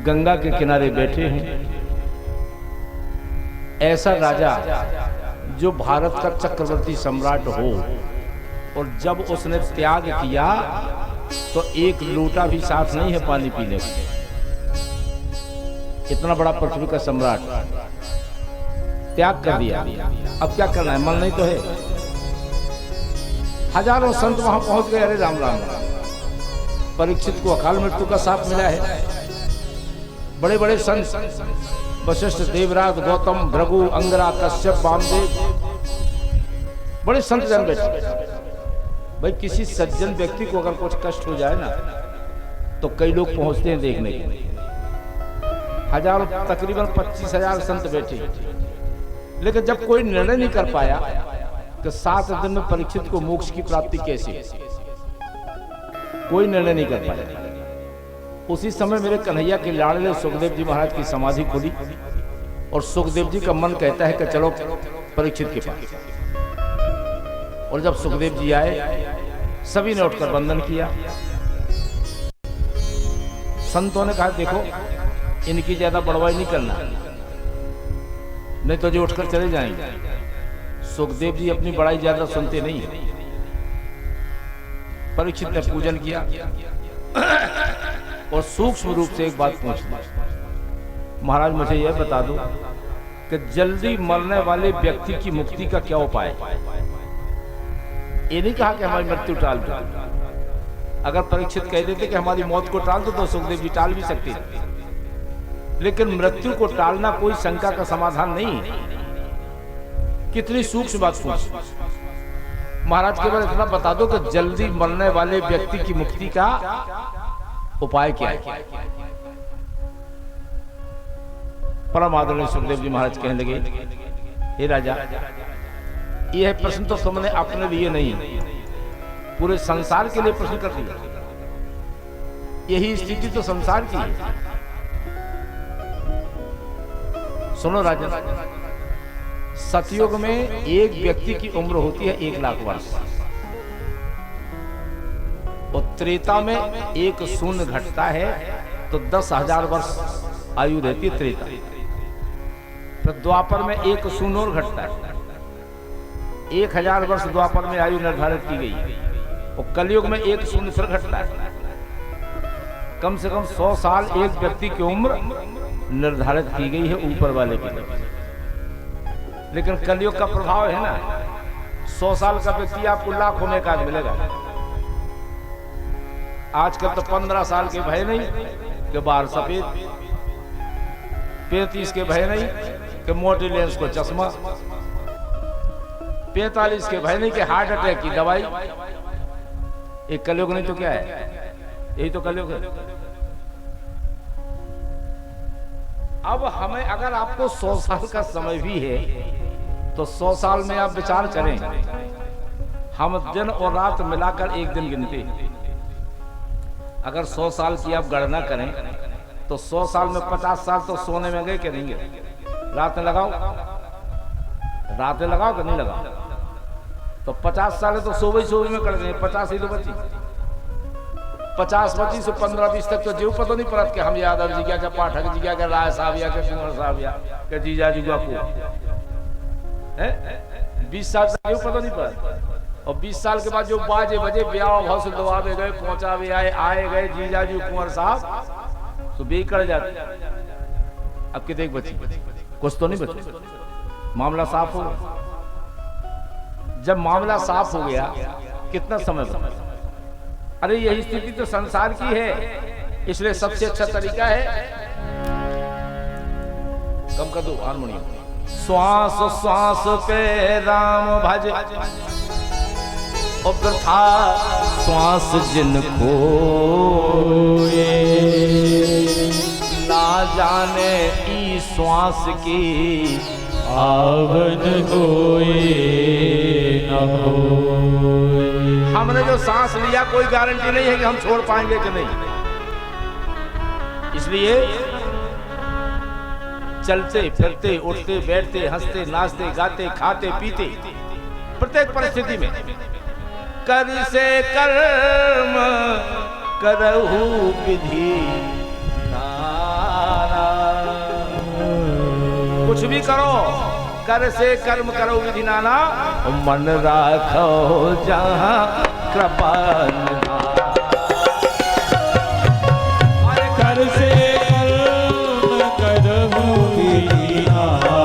गंगा के किनारे बैठे हैं। ऐसा राजा जो भारत का चक्रवर्ती सम्राट हो, और जब उसने त्याग किया तो एक लोटा भी साथ नहीं है पानी पीने को। इतना बड़ा पृथ्वी का सम्राट त्याग कर दिया। अब क्या करना है, मन नहीं तो है। हजारों संत वहां पहुंच गए, अरे राम राम राम। परीक्षित को अकाल मृत्यु का साथ मिला है। बड़े बड़े संत वशिष्ठ, देवराज, गौतम, भृगु, अंगरा, कश्यप, वामदेव, बड़े संत जन बैठे। भाई किसी सज्जन व्यक्ति को अगर कुछ कष्ट हो जाए ना, तो कई लोग पहुंचते हैं देखने के लिए। हजारों, तकरीबन 25,000 संत बैठे, लेकिन जब कोई निर्णय नहीं कर पाया कि 7 दिन में परीक्षित को मोक्ष की प्राप्ति कैसे, कोई निर्णय नहीं कर पाया। उसी समय मेरे कन्हैया के लाडले सुखदेव जी महाराज की समाधि खुली, और सुखदेव जी का मन कहता है कि चलो परीक्षित के पास। और जब सुखदेव जी आए, सभी ने उठकर वंदन किया। संतों ने कहा देखो इनकी ज्यादा बड़वाई नहीं करना, नहीं तो जो उठकर चले जाएंगे। सुखदेव जी अपनी बड़ाई ज्यादा सुनते नहीं। परीक्षित ने पूजन किया और सूक्ष्म रूप से एक बात पूछ ली, महाराज मुझे यह बता दो कि जल्दी मरने वाले व्यक्ति की मुक्ति का क्या उपाय है। ये नहीं कहा कि हमारी मृत्यु टाल दो। अगर परीक्षित कह देते कि हमारी मौत को टाल दो तो सुखदेव जी टाल भी सकते थे, लेकिन मृत्यु को टालना कोई शंका का समाधान नहीं है। कितनी सूक्ष्म बात पूछ। महाराज केवल इतना बता दो कि जल्दी मरने वाले व्यक्ति की मुक्ति का उपाय क्या है। परम आदरणीय सुखदेव जी महाराज कहने लगे, हे राजा, यह प्रश्न तो तुमने अपने लिए नहीं, पूरे संसार के लिए प्रश्न कर दिया। यही स्थिति तो संसार की है। सुनो राजा, सतयुग में एक व्यक्ति की उम्र होती है 1 लाख वर्ष, और त्रेता में एक शून्य घटता है तो 10,000 वर्ष आयु रहती है त्रेता। फिर द्वापर में एक शून्य और घटता है, 1000 वर्ष द्वापर में आयु निर्धारित की गई, और कलयुग में एक शून्य फिर घटता है। कम से कम 100 साल एक व्यक्ति की उम्र निर्धारित की गई है ऊपर वाले की तरफ। लेकिन कलयुग का प्रभाव है ना, 100 साल का व्यक्ति आपको लाखों में का मिलेगा। आजकल तो 15 साल के भय नहीं कि बाहर सफेद, 35 के भय नहीं कि मोटे लेंस को चश्मा, 45 के भय नहीं कि हार्ट अटैक की दवाई। एक कलयुग नहीं तो क्या है, यही तो कलयुग है। अब हमें, अगर आपको 100 साल का समय भी है तो 100 साल में आप विचार करें, हम दिन और रात मिलाकर एक दिन गिनते। अगर 100 साल की आप गणना करें तो 100 साल में 50 साल तो सोने में गए कि नहीं गए। रातें लगाओ, रातें लगाओ कि नहीं लगाओ, तो 50 साल तो सोवे में कर गए, 50 ही तो बची। 50-25 से 15-20 तक तो जीव पता नहीं पड़त कि हम यादव जी क्या पाठक जी क्या राय साहब या के कुंवर साहब या के जीजा जी बापू है। 20 साल तक जीव पता नहीं पड़त, और 20 साल के बाद जो बाजे बजे ब्याह भाव से दबावे गए, पहुंचावे आए गए जीजा जी कुंवर साहब, तो बेकर जाते। अब कितने बची, कुछ तो नहीं बचे। मामला साफ हो, जब मामला साफ हो गया कितना समय बचा। अरे यही स्थिति तो संसार की है, इसलिए सबसे अच्छा तरीका है, कम कर दो हारमोनियम, श्वास श्वास पे राम भज, और वृथा श्वास जिन खोए, ना जाने ई श्वास की आवद होए न होए। हमने जो सांस लिया कोई गारंटी नहीं है कि हम छोड़ पाएंगे कि नहीं। इसलिए चलते फिरते, उठते बैठते, हंसते नाचते, गाते खाते पीते, प्रत्येक परिस्थिति में कर से कर्म करहु विधि भी करो, कर से कर्म करो विधि नाना, मन राखो जहाँ कृपा निधान। कर से कर्म करो विधि नाना,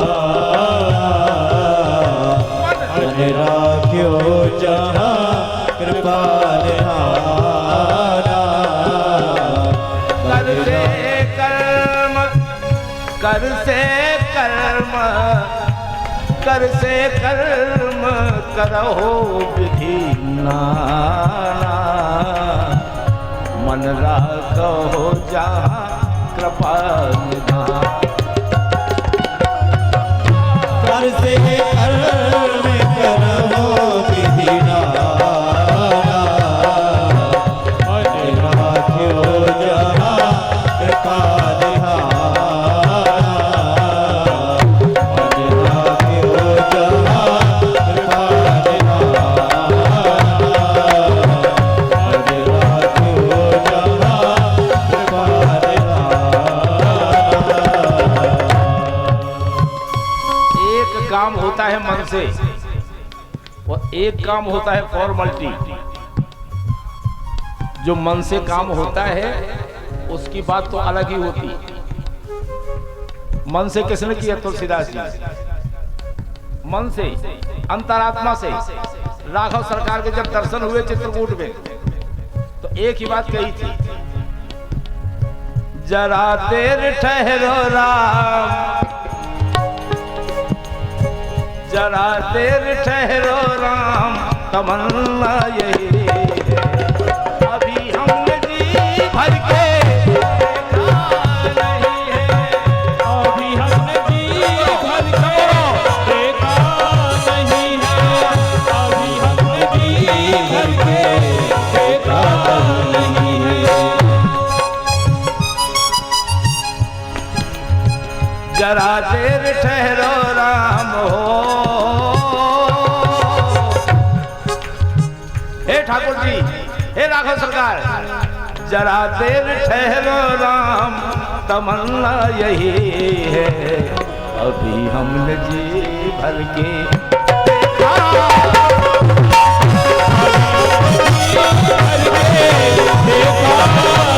मन राख्यो जहाँ कृपा निधाना। कर से कर्म, कर से कर्म, कर से कर्म करो विधि नाना, मन राखो जहाँ कृपा निधान। कर से कर्म करो विधि नाना, मन राख्यो जहाँ कृपा निधाना। मन राख्यो जहाँ कृपा निधाना, मन राख्यो जहाँ कृपा निधाना। एक काम होता है मन से और एक काम होता है फॉर्मलिटी। जो मन से काम होता है उसकी बात तो अलग ही होती। मन से किसने किया? तुलसीदास जी। मन से, अंतरात्मा से। राघव सरकार के जब दर्शन हुए चित्रकूट में तो एक ही बात कही थी, जरा देर ठहरो राम, जरा देर ठहरो राम, तमन्ना यही है, अभी हमने जी भर के देखा नहीं है, अभी हमने जी भर के देखा नहीं है, अभी हमने जी भर के देखा नहीं है। जरा देर ठहरो राम हो। हे ठाकुर जी, हे राघव सरकार, जरा देर ठहरो राम, तमन्ना यही है, अभी हमने जी भर के देखा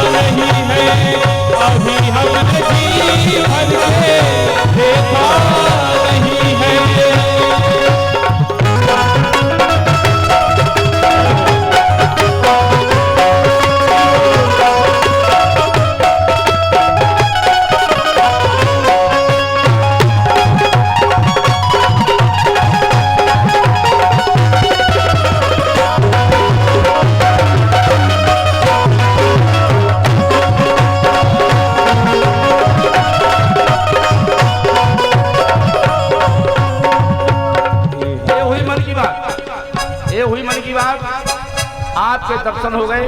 नहीं है, अभी हमने जी भर के देखा नहीं है। आपके दर्शन हो गए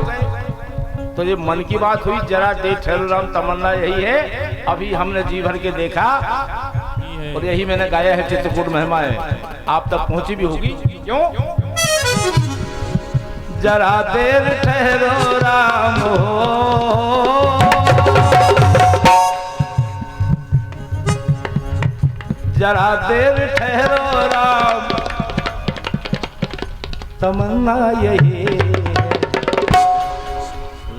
तो ये मन की बात हुई। जरा देर ठहरो राम, तमन्ना यही है, अभी हमने जी भर के देखा। और यही मैंने गाया है चित्रकूट महिमा है, आप तक पहुंची भी होगी। क्यों? जरा देर ठहरो राम हो, जरा देर ठहरो राम, तमन्ना यही।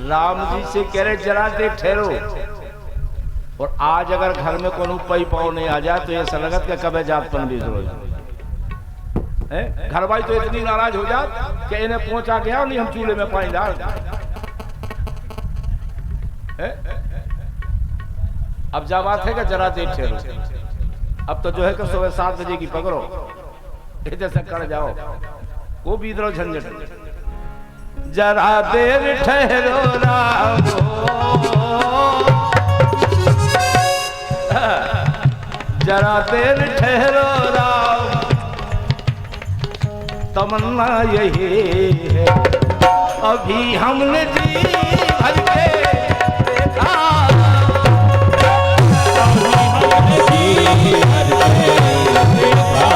राम जी से कह रहे जरा देर ठहरो। और आज अगर घर में कोनो पई पाव नहीं आ जाए तो ये सलगत का कब जातपन भी जरूर है। घर वाली तो इतनी नाराज हो जात कि इन्हें पहुंचा गया नहीं, हम चूल्हे में पानी डाल। अब जा बात है कि जरा देर ठहरो। अब तो जो है कि सुबह 7 बजे की पकड़ो, इधर से कर जाओ, वो भी इधर झंझट। जरा देर ठहरो राम हो, जरा देर ठहरो राम, तमन्ना यही है, अभी हमने जी भर के देखा, अभी हमने जी भर के देखा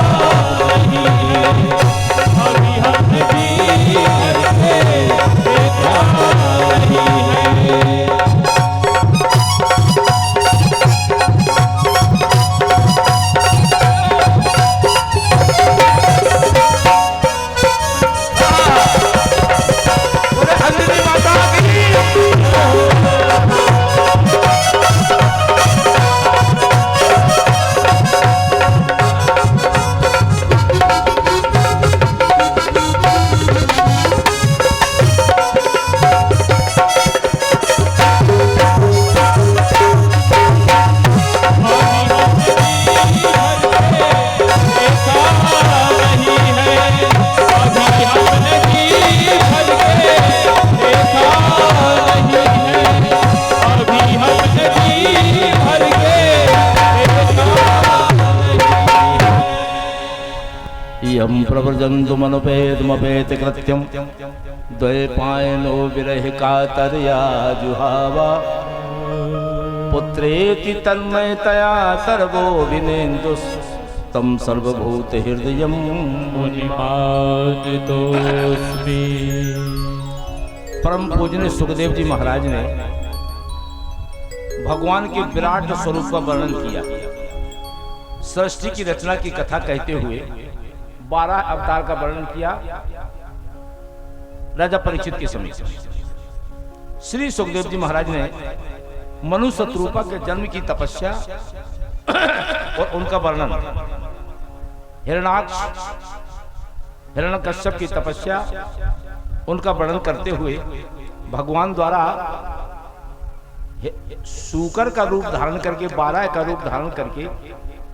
नहीं है, अभी हमने जी भर के देखा नहीं है। यम प्रव्रजन्तु मनुपेतमपेत कृत्यम द्वैपायनो विरह कातर्या जुहावा पुत्रेति तन्मयतया सर्वोऽभिनेन्दुस्तं सर्वभूतहृदयं मुनिमानतोऽस्मि। परम पूजनीय सुखदेव जी महाराज ने भगवान के विराट स्वरूप का वर्णन किया। सृष्टि की रचना की कथा कहते हुए 12 अवतार का वर्णन किया राजा परीक्षित के समय। श्री सुखदेव जी महाराज ने मनु शत्रुपा के जन्म की तपस्या और उनका वर्णन, हिरण्याक्ष हिरण्यकश्यप की तपस्या, उनका वर्णन करते हुए भगवान द्वारा शूकर का रूप धारण करके 12 का रूप धारण करके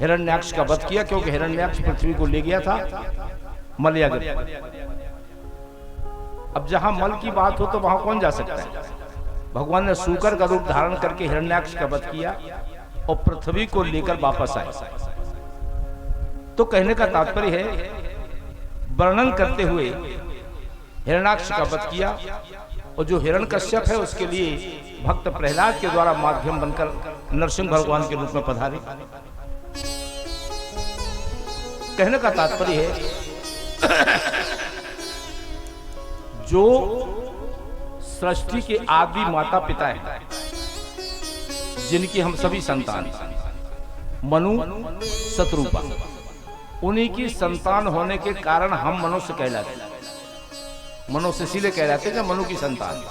हिरण्याक्ष का वध किया, क्योंकि हिरण्याक्ष पृथ्वी को ले गया था मलयागत। अब जहां मल की बात हो तो वहां कौन जा सकता है। भगवान ने शूकर का रूप धारण करके हिरण्याक्ष का वध किया और पृथ्वी को लेकर वापस आए। तो कहने का तात्पर्य है, वर्णन करते हुए हिरण्याक्ष का वध किया और जो हिरण्यकश्यप है उसके लिए भक्त प्रहलाद के द्वारा माध्यम बनकर नरसिंह भगवान के रूप में पधारे। कहने का तात्पर्य है, जो सृष्टि के आदि माता पिता हैं, जिनकी हम सभी संतान मनु शत्रुपा, उन्हीं की संतान होने के कारण हम मनुष्य कहलाते हैं। मनुष्य इसीलिए कहलाते हैं मनु की संतान।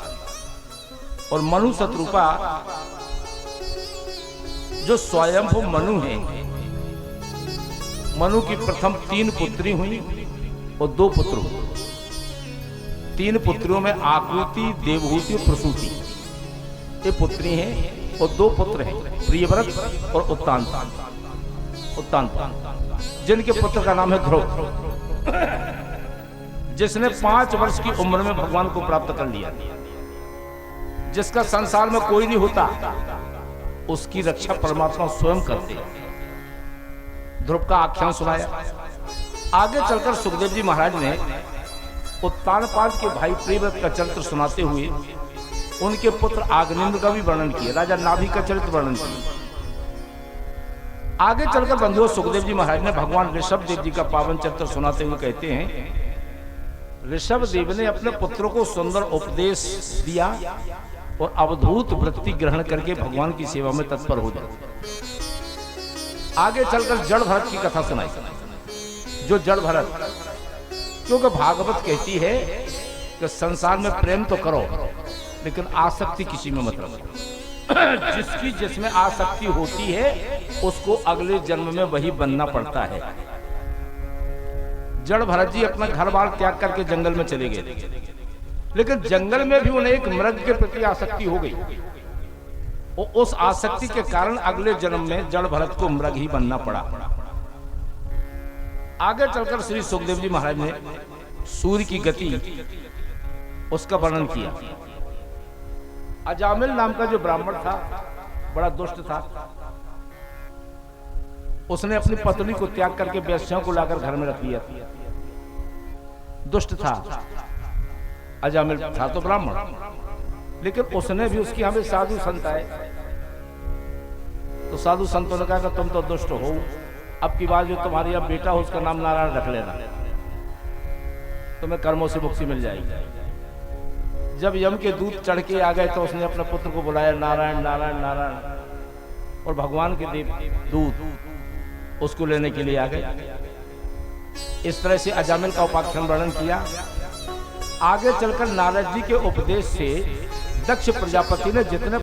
और मनु शत्रुपा जो स्वयंभू मनु है, मनु की प्रथम 3 पुत्री हुई और 2 पुत्र हुए। 3 पुत्रियों में आकृति, देवहूति और प्रसूति ये पुत्री हैं और 2 पुत्र हैं, प्रियव्रत और उत्तानपाद, जिनके पुत्र का नाम है ध्रुव, जिसने 5 वर्ष की उम्र में भगवान को प्राप्त कर लिया, जिसका संसार में कोई नहीं होता, उसकी रक्षा परमात्मा स्वयं करते हैं। ध्रुव का आख्यान सुनाया। आगे चलकर सुखदेव जी महाराज ने उत्तानपाद के भाई प्रियव्रत का चरित्र सुनाते हुए उनके पुत्र आग्नेन्द्र का भी वर्णन किया, राजा नाभि का चरित्र वर्णन किया। आगे चलकर बंधुओं सुखदेव जी महाराज ने भगवान ऋषभ देव जी का पावन चरित्र सुनाते हुए कहते हैं, ऋषभ देव ने अपने पुत्रों को सुंदर उपदेश दिया और अवधूत वृत्ति ग्रहण करके भगवान की सेवा में तत्पर हो गए। आगे चलकर जड़ भरत की कथा सुनाई। जो जड़ भरत, क्योंकि भागवत कहती है कि संसार में प्रेम तो करो लेकिन आसक्ति किसी में मत रखो। जिसकी जिसमें आसक्ति होती है उसको अगले जन्म में वही बनना पड़ता है। जड़ भरत जी अपना घर बार त्याग करके जंगल में चले गए, लेकिन जंगल में भी उन्हें एक मृग के प्रति आसक्ति हो गई और उस आसक्ति के कारण अगले जन्म में जड़ भरत को मृग ही बनना पड़ा। आगे चलकर श्री सुखदेव जी महाराज ने सूर्य की गति उसका वर्णन किया। अजामिल नाम का जो ब्राह्मण था बड़ा दुष्ट था। उसने अपनी पत्नी को त्याग करके वेश्याओं को लाकर घर में रख लिया। दुष्ट था, अजामिल था तो ब्राह्मण, लेकिन उसने भी उसकी हमें साधु संत आए तो साधु संतों ने कहा कि तुम तो दुष्ट हो, अब की बात जो तुम्हारी अब बेटा हो उसका नाम नारायण रख लेना, तुम्हें कर्मों से मुक्ति मिल जाएगी। जब यम के दूत चढ़ के आ गए तो उसने अपने पुत्र को बुलाया, नारायण नारायण नारायण, और भगवान के दूत उसको लेने के लिए आ गए। इस तरह से अजामिल का उपाख्यान वर्णन किया। आगे चलकर नारद जी के उपदेश से दक्ष प्रजापति ने जितने